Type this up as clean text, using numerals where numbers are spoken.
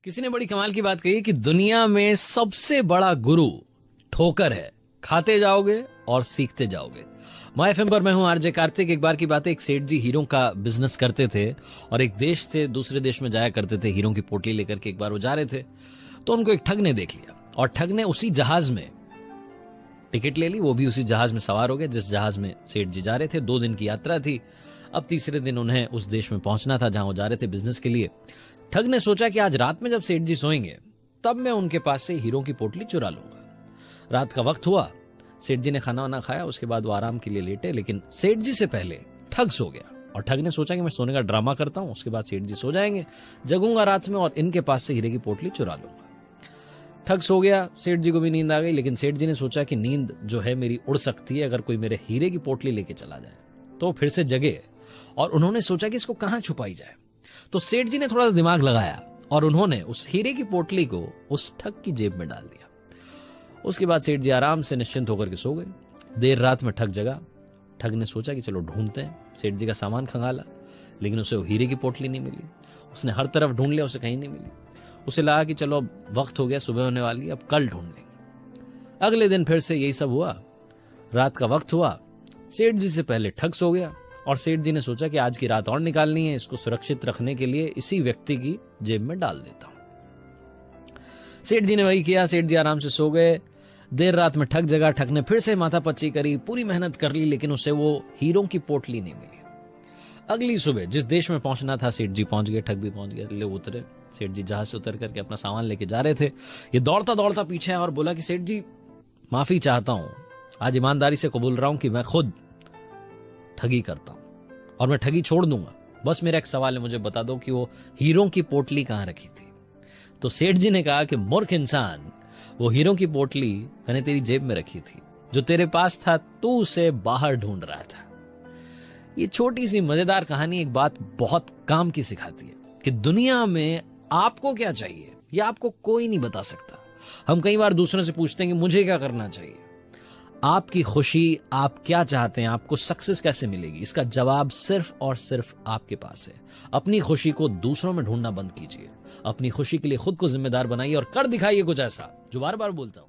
किसी ने बड़ी कमाल की बात कही कि दुनिया में सबसे बड़ा गुरु ठोकर है। खाते जाओगे और सीखते जाओगे। माय एफएम पर मैं हूं आरजे कार्तिक। एक बार की बात है, एक सेठ जी हीरों का बिजनेस करते थे और एक देश से दूसरे देश में जाया करते थे हीरों की पोटली लेकर के। एक बार वो जा रहे थे तो उनको एक ठग ने देख लिया और ठग ने उसी जहाज में टिकट ले ली। वो भी उसी जहाज में सवार हो गए जिस जहाज में सेठ जी जा रहे थे। 2 दिन की यात्रा थी। अब तीसरे दिन उन्हें उस देश में पहुंचना था जहां वो जा रहे थे बिजनेस के लिए। ठग ने सोचा कि आज रात में जब सेठ जी सोएंगे तब मैं उनके पास से हीरों की पोटली चुरा लूंगा। रात का वक्त हुआ, सेठ जी ने खाना वाना खाया, उसके बाद वो आराम के लिए लेटे। लेकिन सेठ जी से पहले ठग सो गया और ठग ने सोचा कि मैं सोने का ड्रामा करता हूं, उसके बाद सेठ जी सो जाएंगे, जगूंगा रात में और इनके पास से हीरे की पोटली चुरा लूंगा। ठग सो गया, सेठ जी को भी नींद आ गई। लेकिन सेठ जी ने सोचा कि नींद जो है मेरी उड़ सकती है अगर कोई मेरे हीरे की पोटली लेके चला जाए। तो फिर से जगे और उन्होंने सोचा कि इसको कहां छुपाई जाए। तो सेठ जी ने थोड़ा सा दिमाग लगाया और उन्होंने उस हीरे की पोटली को उस ठग की जेब में डाल दिया। उसके बाद सेठ जी आराम से निश्चिंत होकर के सो गए। देर रात में ठग जगा। ठग ने सोचा कि चलो ढूंढते हैं। सेठ जी का सामान खंगाला लेकिन उसे वो हीरे की पोटली नहीं मिली। उसने हर तरफ ढूंढ लिया, उसे कहीं नहीं मिली। उसे लगा कि चलो अब वक्त हो गया, सुबह होने वाली है, अब कल ढूंढ लेंगे। अगले दिन फिर से यही सब हुआ। रात का वक्त हुआ, सेठ जी से पहले ठग सो गया और सेठ जी ने सोचा कि आज की रात और निकालनी है, इसको सुरक्षित रखने के लिए इसी व्यक्ति की जेब में डाल देता हूं। सेठ जी ने वही किया। सेठ जी आराम से सो गए। देर रात में ठग जगा। ठग ने फिर से माथापच्ची करी, पूरी मेहनत कर ली, लेकिन उसे वो हीरों की पोटली नहीं मिली। अगली सुबह जिस देश में पहुंचना था सेठ जी पहुंच गए, ठग भी पहुंच गए। लोग उतरे। सेठ जी जहाज से उतर करके अपना सामान लेके जा रहे थे। ये दौड़ता दौड़ता पीछे आया और बोला कि सेठ जी माफी चाहता हूं, आज ईमानदारी से कबूल रहा हूं कि मैं खुद ठगी करता हूं और मैं ठगी छोड़ दूंगा। बस मेरा एक सवाल है, मुझे बता दो कि वो हीरों की पोटली कहां रखी थी। तो सेठ जी ने कहा कि मूर्ख इंसान, वो हीरों की पोटली मैंने तेरी जेब में रखी थी, जो तेरे पास था तू उसे बाहर ढूंढ रहा था। ये छोटी सी मजेदार कहानी एक बात बहुत काम की सिखाती है कि दुनिया में आपको क्या चाहिए ये आपको कोई नहीं बता सकता। हम कई बार दूसरों से पूछते हैं कि मुझे क्या करना चाहिए। आपकी खुशी, आप क्या चाहते हैं, आपको सक्सेस कैसे मिलेगी, इसका जवाब सिर्फ और सिर्फ आपके पास है। अपनी खुशी को दूसरों में ढूंढना बंद कीजिए। अपनी खुशी के लिए खुद को जिम्मेदार बनाइए और कर दिखाइए कुछ ऐसा जो बार बार बोलता हूं।